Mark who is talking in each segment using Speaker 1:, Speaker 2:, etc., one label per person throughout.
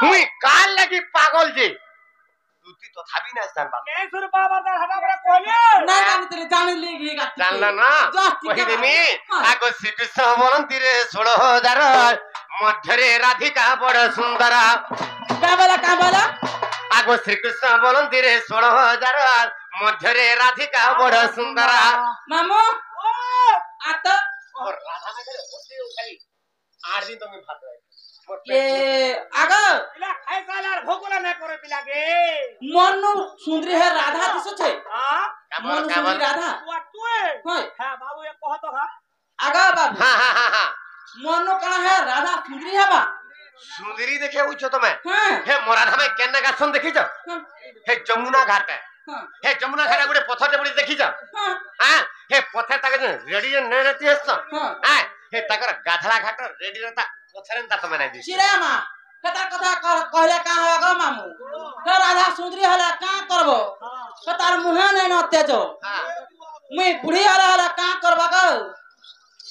Speaker 1: हुई काल लगी पागल जे तुती तो थाबी ना जान बात
Speaker 2: नहीं सुर बाबा दा हटा बड़ा कोले
Speaker 3: ना जान ले गई गाती
Speaker 1: जानला ना कहि देमी आगो श्रीकृष्ण बोलंती रे 16000 मध्यरे राधिका बड़ सुंदर
Speaker 3: का बोला
Speaker 1: आगो श्रीकृष्ण बोलंती रे 16000 मध्यरे राधिका बड़ सुंदर
Speaker 3: मामू आता
Speaker 1: और राधा में होते खाली 8 दिन तो मैं भात
Speaker 3: ये आगो
Speaker 2: पिला खाई सालार भोगला नहीं करे पिला के
Speaker 3: मनु सुंदरी है राधा दिसो छे
Speaker 2: हां
Speaker 3: मनु सुंदरी राधा
Speaker 2: तुए
Speaker 3: होय
Speaker 2: हां बाबू एक कहत हा
Speaker 3: आगो बाबू
Speaker 1: हां
Speaker 3: मनु कहां है राधा सुंदरी है बा
Speaker 1: सुंदरी देखे उछो तुम्हें
Speaker 3: हां
Speaker 1: हे मोराधा में केन्ना गासन देखि छ हे जमुना घाट हे जमुना घाट गुडे पथर बडी देखि छ हां हे पथर ताके रेडी न रहती है हां हे ताकर गाधला घाट रेडी रहता पथरन ता तमे नै दी
Speaker 3: चिरामा कथा कथा कहले का होगा मामू तो राधा सुंदरी हला का करबो तो तार मुहे नै न तेजो
Speaker 1: हां
Speaker 3: मुई बुढ़ी हला का करबा गो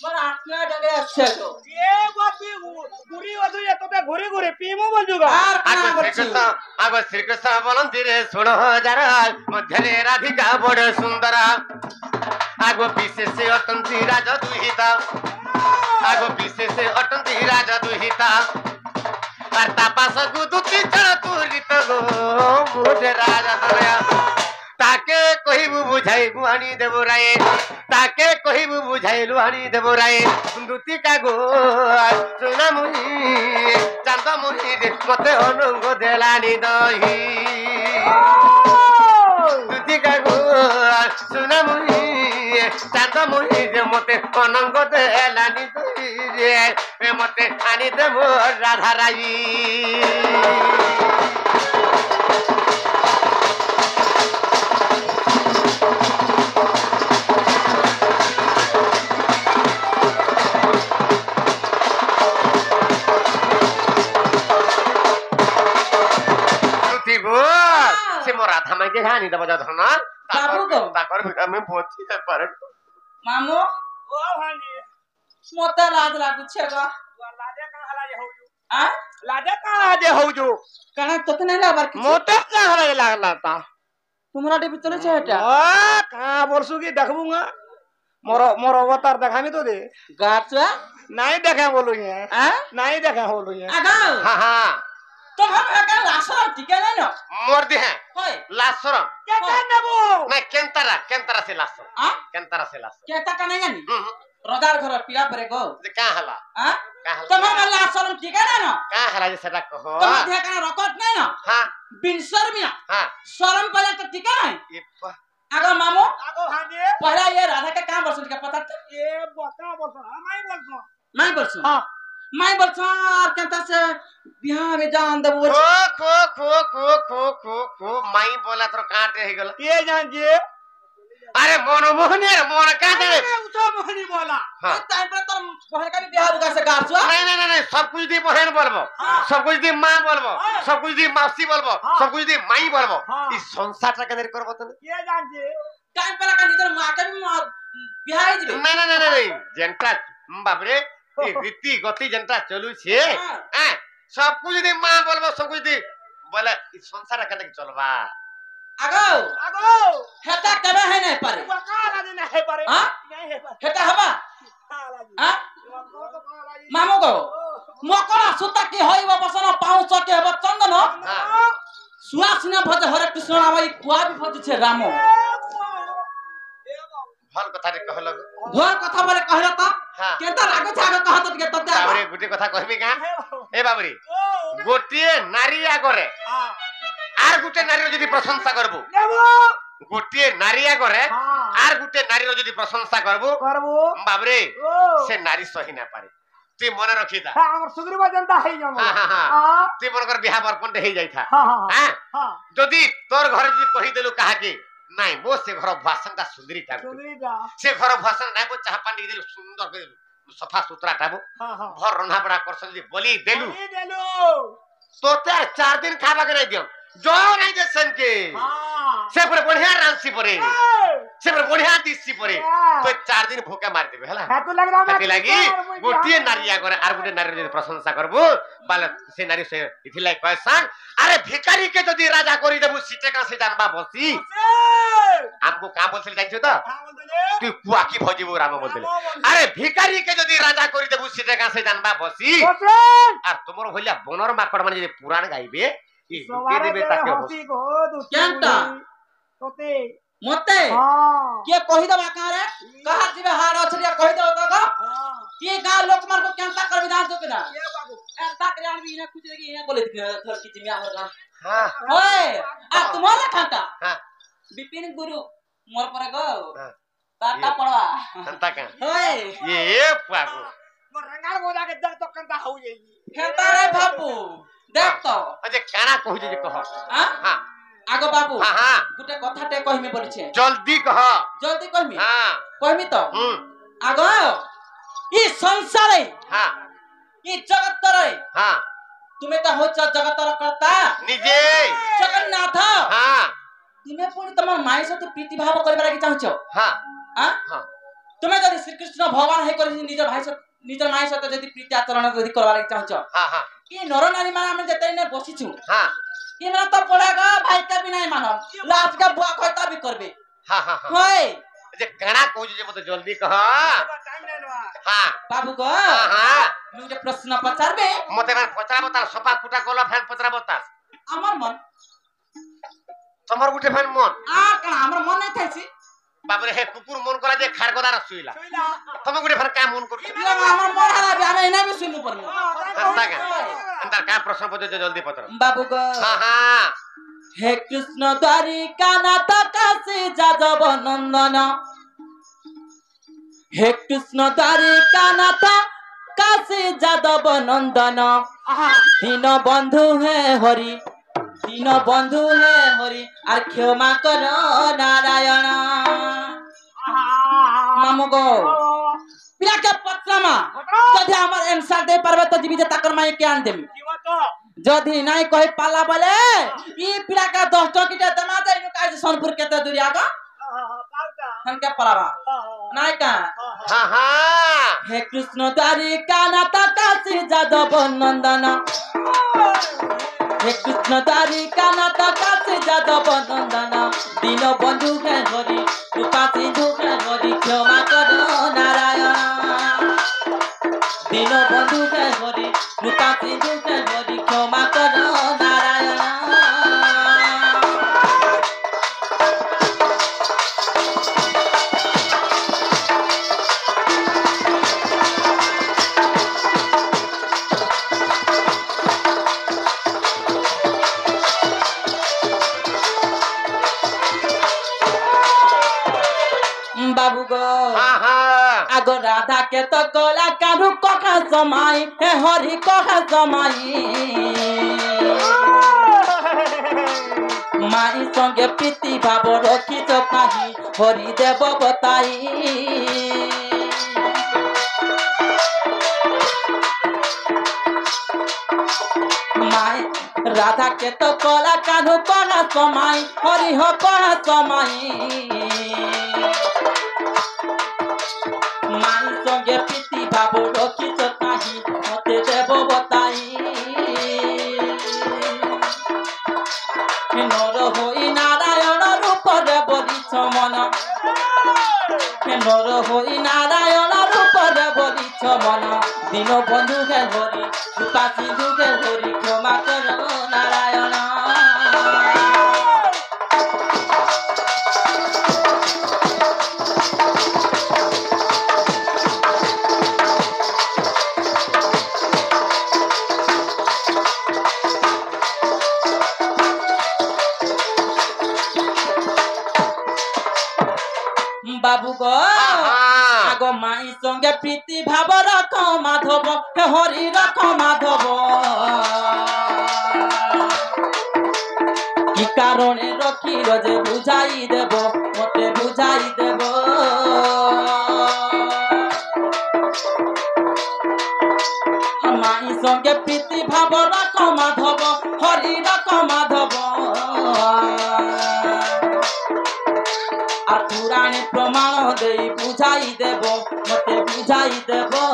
Speaker 3: मोर आत्मा डगे छे तो
Speaker 2: ये बाती गुरी वधु ये तो घुरी घुरी पीमो बजुगा
Speaker 1: आगो श्रीकृष्ण बोलंती रे 16000 मध्यरे राधिका बड़ सुंदर आगो विशेष अटंती राजा दुहिता आगो विशेष अटंती राजा दुहिता और तापास गुदुती चढ़ तुरित गो मुझे राजा दया ताके कहिबु बुझाई गुहानी देबो राय ताके कहिबु बुझाई लुहानी देबो राय दुती का गो सुना मुही चांद मुही दे मते अनंग देलानी दही दुती का गो सुना मुही चांद मुही दे मते अनंग देलानी दही रे मते आनी देबो राधा राई राधा माई के हानि दबा धरना
Speaker 3: बाबू को
Speaker 1: ताकर बिना में पहुंची है पर
Speaker 3: मामू
Speaker 2: ओ हानी
Speaker 3: मोता लाज लागु छे गो
Speaker 2: लाजे का हला जे होजू
Speaker 3: आ
Speaker 2: लाजे का जे होजू
Speaker 3: कना तोते नै लाबर कि
Speaker 2: मोटा का हला लागला ता
Speaker 3: तुमरा डे चले छे हटा
Speaker 2: आ का बोलसु की देखबुगा मोर अवतार देखामी तो दे
Speaker 3: गाछवा
Speaker 2: नहीं देखा बोलू ये
Speaker 3: आ
Speaker 2: नहीं देखा बोलू ये
Speaker 3: आगा
Speaker 1: हां
Speaker 3: तो हम का लासर टिके नै न
Speaker 1: मोर दे है
Speaker 3: होय
Speaker 1: लासर
Speaker 2: केता नेबो
Speaker 1: मैं केंतरा से लासर
Speaker 3: आ
Speaker 1: केंतरा से लासर
Speaker 3: केता का नै जानी रदार घर पीला परे गो
Speaker 1: जे का हला
Speaker 3: आ तो हम लासर टिके नै न
Speaker 1: का हला जे सेटा कहो
Speaker 3: तो दे का रकत नै न
Speaker 1: हां
Speaker 3: बिनसर मिया
Speaker 1: हां
Speaker 3: शरम पले तो टिके नै आगो मामू
Speaker 2: आगो हां
Speaker 3: पहला ये राधा का काम बरसुन का पता
Speaker 2: ये बता बोल
Speaker 3: मैं बोलसु हां मैं बोलसु और केता से बिहार में जान दबो
Speaker 1: खो माई बोला तो काटे हे गला
Speaker 2: ये जान जे
Speaker 1: अरे मोहने मोन काटे
Speaker 2: उठो मोहनी बोला
Speaker 1: हां
Speaker 3: टाइम पर तो बहन का भी बिहार का से गाछुआ
Speaker 1: नहीं सब कुछ दी बहन बोलबो सब कुछ दी मां बोलबो सब कुछ दी मौसी बोलबो सब कुछ दी माई बोलबो ई संसार टा केने करबो त
Speaker 2: ये जान जे
Speaker 3: टाइम पर का नितर मां के भी बिहार दिबे
Speaker 1: नहीं जेंटा बाप रे ई रीति गति जेंटा चलू छे हैं सब कुछ दी मां बोलबो सब कुछ दी बोले ई संसार केने चलबा
Speaker 3: आगो हेता कबे है नहीं पारे
Speaker 2: वकाला दिन है पारे
Speaker 3: हां
Speaker 2: नहीं है पारे
Speaker 3: हेता हबा हां मामू को मकरा सुता के होई बसन पाउच के हब चंदन सुहासिना भज हरे कृष्ण नाम ई कुआ भी भज छे रामो
Speaker 1: भल कथा रे कहलग
Speaker 3: भल कथा बोले कहल त केता लागो छाग कहत के तते
Speaker 1: बाबरे गुटे कथा कहबी का ए बाबरी गोटे नारी आगरे आर गुटे नारी जदी प्रशंसा करबो गोटे नारी आगरे आर गुटे नारी जदी प्रशंसा करबो बाबरे से नारी सही ना पारे तू मन रखिता
Speaker 2: हमर सुग्रीवा जनता है जम
Speaker 1: हां तू मन कर बियाह बरपन हे जाई था हां जदी तोर घर जदी कहि देलु काहा के नाही बो से घर भाषणटा सुंदरी टाइप से घर भाषण नाही बो चाह पानी देलु सुंदर सफा सुतरा टाबो भर रंधा बड़ा करसन जी बोली देलु तो 4 दिन खाबा के नहीं दियो জয় নাই দেশন কে সে পরে বঢ়িয়া রাঁধছি পরে সে পরে বঢ়িয়া দিছি পরে তো 4 দিন ভোকা মারি দেবে হেলা হাতি লাগি গোটিয়ে নারী আগরে আর গোটে নারী যদি প্রশংসা করবো বালে সে নারী সে ইথিলাই কয়সান আরে ভিখারি কে যদি রাজা করি দেবু সিটে কা সে জানবা বসি আমকো কা বলছিল জানছো তো তুই কুয়া কি ভজিবু রাম বলছিল আরে ভিখারি কে যদি রাজা করি দেবু সিটে কা সে জানবা বসি আর তোমার হইলা বনর মাকড় মানে যদি পুরাণ গাইবে কি কে দেবে তাকে
Speaker 3: কেনটা মতে কে কহি দবা কারে কাহা জিবে হার অছরিয়া কহি দবা তো কি গা লোক মার को केनता करबी जान तो केना के बाबू एंता करे आनबी इना कुछ लगी इना बोले थर की जिमिया होगा हां ओए आ तुम्हारा खांता हां विपिन गुरु मोर पर गो ताता पड़वा
Speaker 1: एंता का
Speaker 3: ओए
Speaker 1: ये पागो
Speaker 2: मोर रंगाल बोला के देख तो कंता हो जाई
Speaker 3: केनता रे बाबू देख तो
Speaker 1: अजे काना कहू जे कह
Speaker 3: हां हां आगो बाबू
Speaker 1: हां हां
Speaker 3: गुटे कथाटे कहिमे बोलछे
Speaker 1: जल्दी कह
Speaker 3: जल्दी कहिमे
Speaker 1: हां
Speaker 3: कहिमी तो आगो ई संसारे
Speaker 1: हां
Speaker 3: ई जगत रे
Speaker 1: हां
Speaker 3: तुम्हें तो होच जगत र करता
Speaker 1: निजे
Speaker 3: जगन्नाथ
Speaker 1: हां
Speaker 3: तुम्हें पुणी तुम माई सहित प्रीति भाव करबा लागि चाहछो
Speaker 1: हां
Speaker 3: हां
Speaker 1: हां
Speaker 3: तुम्हें जदि श्री कृष्ण भगवान हे करि निज भाई सहित निज माई सहित जदि प्रीति आचरण जदि करबा लागि चाहछो
Speaker 1: हां हां
Speaker 3: ई नर नारी माने हम जते ने बसिछु
Speaker 1: हां
Speaker 3: ई माने तो पड़ेगा भाई के भी नहीं मानो लाज का बुआ कहता भी करबे
Speaker 1: हां हां
Speaker 3: होय
Speaker 1: जे काना कहू जे मत जल्दी कह
Speaker 2: टाइम नै नवा
Speaker 3: हां बाबू को
Speaker 1: हां हां
Speaker 3: मुझे प्रश्न पचारबे
Speaker 1: मते मन पचरा बता सपा कुटा कोला फैन पचरा बता
Speaker 3: हमर मन
Speaker 1: तमर गुटे फैन मन
Speaker 3: आ कना हमर मन नै थाइसी
Speaker 1: बाबरे हे कुकुर मन करा जे खारगदार सुइला तम गुटे फैन का मन कर
Speaker 3: ये हमर मन हला बे हम एना भी सुनु परमु
Speaker 1: अंता का अंतर का प्रश्न पदे जल्दी पत्र
Speaker 3: बाबू को
Speaker 1: हां हां
Speaker 3: हे कृष्ण द्वारिका नाथ काशी जादव नंदन हे कृष्ण द्वारिका नाथ काशी जादव नंदन दीन बंधु है हरि दीन बंधु है हरि और क्षमा करो नारायण मामू गो पिला के पत्रमा जदि हमर आंसर दे परबे तो जीवी ताकर माई के आन देमी जदि नाही कहि पाला बोले ई पिला का 10 टकीटे दमा दे नु काज सोनपुर केते दूरी आगा हम के परावा नाही का
Speaker 1: हां हां
Speaker 3: हे कृष्ण द्वारिका नाथ काशी जादव नंदन हे कृष्ण द्वारिका नाथ काशी जादव नंदन दीन बंधु है हरि कृपा सिंधु है हरि क्षमा करो नारायण दीन बंधु है हरि कृपा सिंधु है हरि क्षमा करो नारायण बाबू गो
Speaker 1: हां हां
Speaker 3: आगो राधा के तो गला कारू कखा समाई हे हरि कखा समाई माई संगे प्रीति भाव रखी तो काही हरि देव बताई माई राधा के तो गला कारू कखा समाई हरि हो कखा समाई माई संगे प्रीति भाव रखी तो काही मते देव बताई नर होई नारायण रूप रे बलिछ मन नर होई नारायण रूप रे बलिछ मन दीन बंधु के हरि कृपा सिंधु के हरि क्षमा करो नारायण बाबू गो आगो माई संगे प्रीति भाव रख माधव हरि रख माधव कि कारणे रखी जे बुझाई देव मते बुझाई देव माई संगे प्रीति भाव रख माधव हरि रख माधव बुझाई देबो मते बुझाई देबो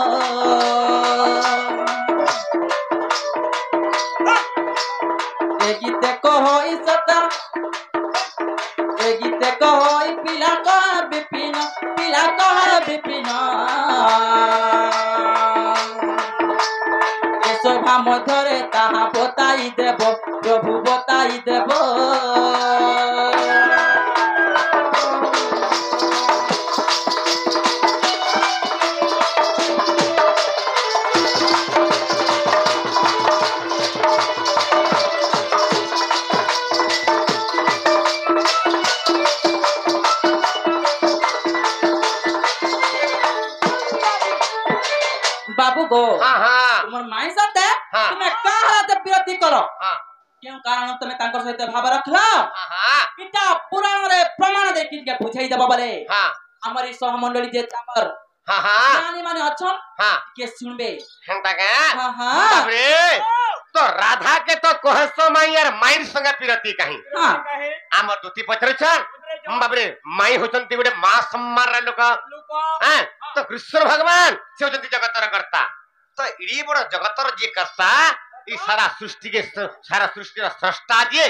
Speaker 3: ए गीते कहोई सता ए गीते कहोई पिला कह विपिन ए शोभा मध्यरे ताहा बताई देबो प्रभु बताई देबो बाबू गो
Speaker 1: हाँ हाँ
Speaker 3: तुमर माई साथे
Speaker 1: हाँ।
Speaker 3: तुमे काहाते विरोधी करो
Speaker 1: हाँ
Speaker 3: क्यों कारण तुमे तांकर सहित भाव रखला
Speaker 1: हाँ हाँ
Speaker 3: इटा पुराण रे प्रमाण दे कि के बुझाई देबो बोले
Speaker 1: हाँ
Speaker 3: हमर ई सहमंडली जे तामर
Speaker 1: हाँ हाँ
Speaker 3: जानी माने अछन
Speaker 1: हाँ
Speaker 3: के सुनबे
Speaker 1: हेंता के
Speaker 3: हाँ हाँ
Speaker 1: बाबरे तो राधा के तो कहसो माई यार माईर संगे पिरती कहीं
Speaker 3: हाँ
Speaker 1: आमर दुती पत्र छन बाबरे माई होचंती गोटे मां सम्मान रे लोक हैं तो कृष्ण भगवान से होचंती जगतर करता तो इडी बड़ जगतर जे करता ई सारा सृष्टि के सारा सृष्टि रा स्रष्टा जे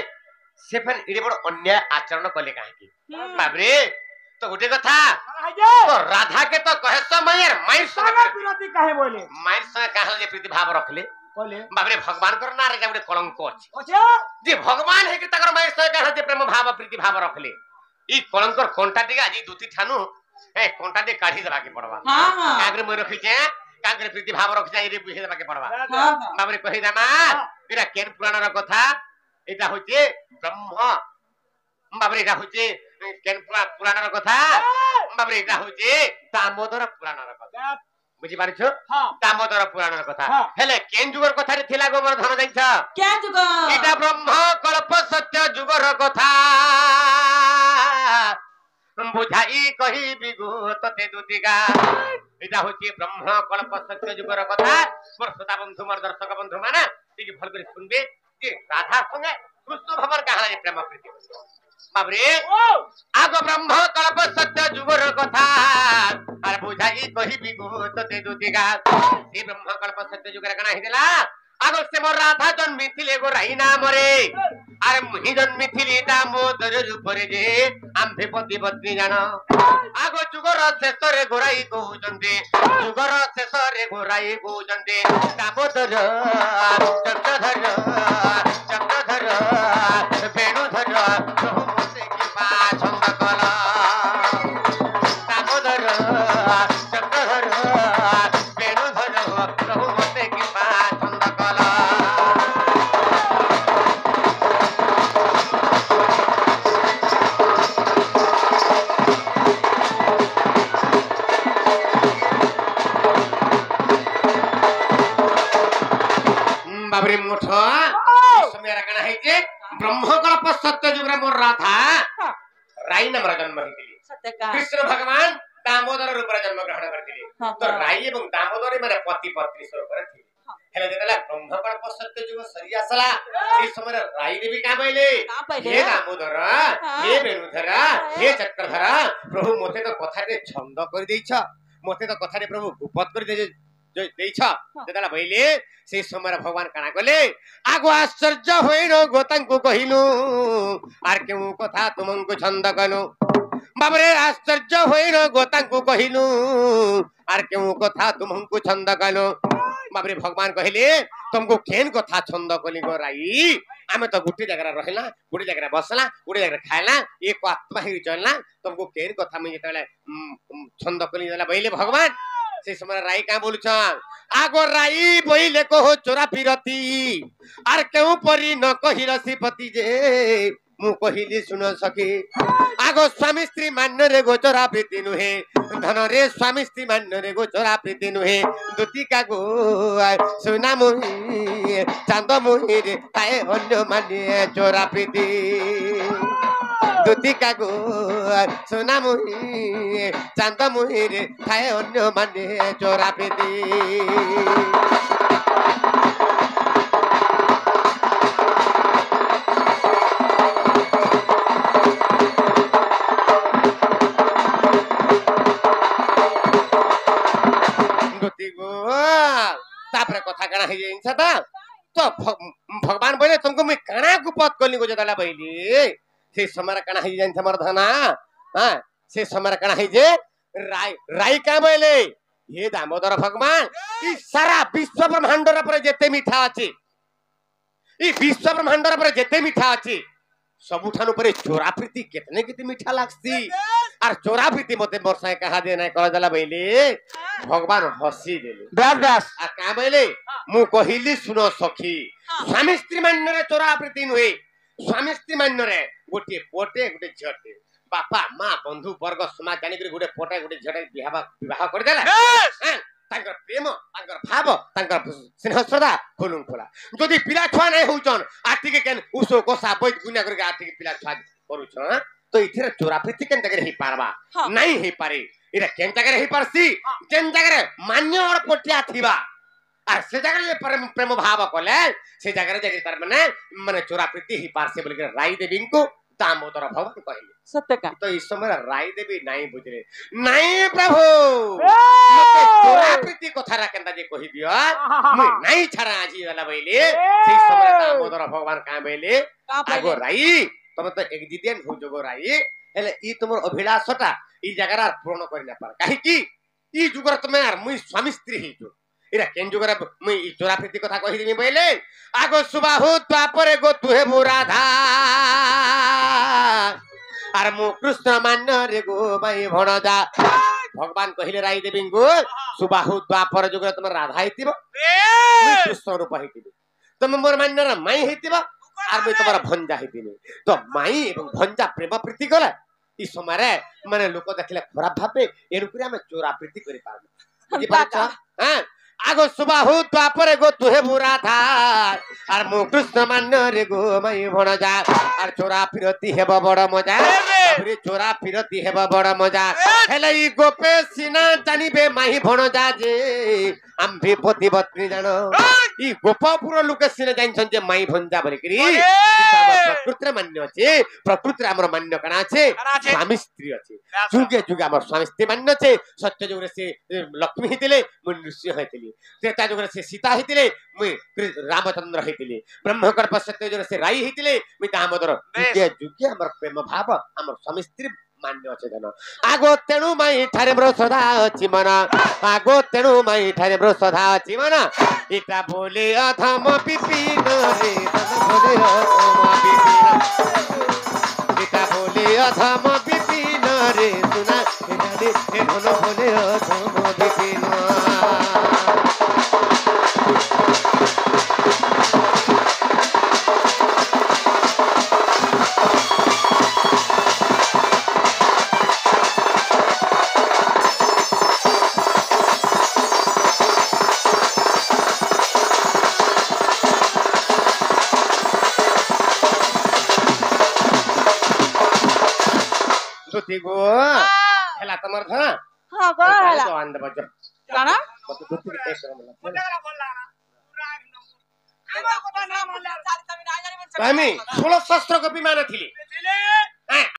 Speaker 1: से फिर इडी बड़ अन्याय आचरण कले काहे की बाबरे तो गोटे कथा तो राधा के तो कहसो माई यार माईर संगे
Speaker 2: पिरती काहे बोले
Speaker 1: माईर संगे काहे जे प्रीति भाव रखले
Speaker 2: बोले
Speaker 1: बाबरे भगवान कर ना रे गोटे कलंक अछि
Speaker 2: अच्छा
Speaker 1: जे भगवान है कि तकर माईर संगे काहे जे प्रेम भाव प्रीति भाव रखले ई कलंकर कोंटा टिका आजी दुती ठानु ए कोंटा दे काढी देबा के पड़वा
Speaker 3: हाँ हाँ
Speaker 1: कागरे म रखि जे कागरे प्रीति भाव रख जाई रे बुझे देबा के पड़वा
Speaker 3: हाँ हाँ
Speaker 1: बाबरे कहि दामा एरा केन पुराण र कथा एटा होचे ब्रह्म बाबरे एटा होचे केन पुराण र कथा बाबरे एटा होचे दामोदर पुराण र कथा बुझी पारिछो
Speaker 2: हाँ
Speaker 1: दामोदर पुराण र कथा
Speaker 2: हाँ।
Speaker 1: हेले केन जुगर कथा रे थिला गोवर्धन जाइछ
Speaker 3: क्या जुग
Speaker 1: एटा ब्रह्म कल्प सत्य जुगर कथा बुझाई कही बिगुत ते दुतिगा एटा होची ब्रह्म कल्प सत्य जुगर कथा मोर श्रोता बंधु मोर दर्शक बंधु माने टिके भल करे सुनबे जे राधा संगे कृष्ण भवन कहानी प्रेम प्रीति बाबरे आगो ब्रह्म कल्प सत्य जुगर कथा अरे बुझाई कही बिगुत ते दुतिगा ए ब्रह्म कल्प सत्य जुगर कना हिला आगो से मोर राधा जन्मी थिले गो राई नाम रे अरे मुहि जन्मी थिली दामोदर रूप रे जे आंभे पति पत्नी जान आगो जुगर शेष रे गोराई कहउचंदे जुगर शेष रे गोराई कहउचंदे दामोदर चक्रधर वेणुधर प्रभु मोते की पा छंद कला दामोदर चक्रधर वेणुधर प्रभु मोते की पा छंद कला बाबरे मुठ समय रखना है जे ब्रह्मकल्प सत्य जुगरा मोर राधा राई नाम जन्म होइतिले
Speaker 3: सत्य का
Speaker 1: कृष्ण भगवान दामोदर रूप जन्म ग्रहण करथिले
Speaker 3: हाँ,
Speaker 1: तो
Speaker 3: हाँ।
Speaker 1: राई एवं दामोदर माने पति पत्नी स्वरूप थिले हेले जेतला ब्रह्मकल्प सत्य जुग सरी आसला ए समय राई देवी का पहिले
Speaker 3: का पहिले?
Speaker 1: हे दामोदर हे वेणुधर हे चक्रधर प्रभु मोते तो कथा रे छंद कर देइछ मोते तो कथा रे प्रभु गुपत कर दे देइछ जेतला पहिले से समय भगवान काना गले आगो आश्चर्य होइन गोतांकु कहिनु आर केउ कथा तुमंकु छंद कनु बाबरे आश्चर्य होइन गोतांकु कहिनु आर केउ कथा तुमंकु छंद कनु बाबरे भगवान कहले तुमको केन कथा छंद कली गो राई आमे तो गुटी जगह रहला गुटी जगह बसला गुटी जगह खाइला एक आत्मा ही चलना तुमको केन कथा में जेतले छंद कली जला बहिले भगवान से समय राई का बोलु छ आगो राई बहिले कहो चोरा फिरती आर केउ परी न कहि रसीपति जे मु कहिली सुन सके आगो स्वामी स्त्री मान्य रे गोचरा प्रीति नुहे धन रे स्वामी स्त्री मान्य रे गोचरा प्रीति नुहे दुतिका गो सुना मुहि चांद मुहि रे ताए अन्य माने चोरा प्रीति दुतिका गो सुना मुहि चांद मुहि रे ताए अन्य माने चोरा प्रीति कथा कणा हे जिंस ता तो भगवान बोले तुमको मैं कणा गुपत कोली को जदला बइली से समय कणा हे जिंस हमर धना हां से समय कणा हे जे राई का बोले ये दामोदर भगवान ई सारा विश्व ब्रह्मांड रे जेते मिठा अछि ई विश्व ब्रह्मांड रे जेते मिठा अछि सबुठानु परे चोरा प्रीति कितने कितने मीठा लागसी और चोरा प्रीति मते बरसाए कहा दे ना कह देला बइले भगवान हसी देले
Speaker 2: बस बस
Speaker 1: आ का बइले मु कहिली सुनो सखी स्वामी स्त्री मान्य रे चोरा प्रीति नुहे स्वामी स्त्री मान्य रे गोटे पोटे गोटे झटे बापा मां बंधु वर्ग समाज जानि के गोटे पोटे गोटे झटे विवाह कर देला तांकर प्रेम तांकर भाव तांकर स्नेह श्रद्धा खोलुन खोला जदि पिला छुआ नै होउछन आर्थिक केन उसो कोसा बैठ गुना करके आर्थिक पिला छुआ करूछन तो इथिरे चोरा प्रीति केन जगह ही पारबा नहीं हे पारे इरा केन जगह ही पारसी जेन जगह मान्य और पोटिया थिबा आ से जगह प्रेम भाव कोले से जगह जगह तार माने चोरा प्रीति ही पारसे बोल के राई देवी को दामोदर भगवान कहले
Speaker 3: सत्य का
Speaker 1: तो इस समय राय देवी नहीं बुझले नहीं प्रभु मते चोरा प्रीति कथा रा केनता जे कहि दियो मैं नहीं छरा आजी वाला बइले से समय दामोदर भगवान का बइले आगो राई तब तो एक जिदियन हो जगो राई हेले ई तुमर अभिलाषटा ई जगरा पूर्ण करि ना पार काहे की ई जुगर तुमे यार मुई स्वामी स्त्री ही जो इरा केन जुगर मुई ई चोरा प्रीति कथा कहि दिमी बइले आगो सुबाहु तापरे गो तुहे राधा आर मु कृष्ण मान्य रे गो माई भणजा भगवान कहिले राई देवी गो सुबाहु द्वापर जुग तुम राधा हितिबो मैं कृष्ण रूप हितिबो तुम मोर मान्य रे माई हितिबो आर मैं तुम्हारा भंजा हितिबो तो माई एवं भंजा प्रेम प्रीति गला ई समय रे माने लोक देखले खराब भाबे एनुकरी हम चोरा प्रीति करि पारबो बुझि पाछा हां आगो सुबाहु द्वापर गो तुहे राधा आर मु कृष्ण मान्य रे गो माई भणजा आर चोरा फिरती हेब बड़ मजा फिर चोरा फिरती हेब बड़ मजा हेले ई गोपे सिना जानिबे माई भणजा जे आम्भे पति पत्नी जानो ई गोपपुर लोक सिना जानिछन जे माई भंजा बोले करी प्रकृति मान्य अछि प्रकृति हमर मान्य कणा अछि स्वामी स्त्री अछि जुगे जुगे हमर स्वामी स्त्री मान्य अछि सत्य जुगे से लक्ष्मी हितिले मनुष्य हितिले त्रेता जुगे से सीता हितिले मुई रामचंद्र हितिले ब्रह्मकल्प सत्य जुगे से राई हितिले मुई दामोदर जुगे जुगे हमर प्रेम भाव हमर स्वामी स्त्री मान्य अछि धन आगो तेनु माई ठारे ब्रो सदा अछि मन आगो तेनु माई ठारे ब्रो सदा अछि मन इटा बोले अधम पिपिन रे तन बोले अधम पिपिन इटा बोले अधम पिपिन रे सुना रे हे धन बोले अधम पिपिन गो हेला तमर था
Speaker 3: हां गो हेला
Speaker 1: तो अंदर बज
Speaker 3: काना
Speaker 1: मत दुख के टेस्ट बोला আমি 16 শস্ত্র কপি মানে থিলি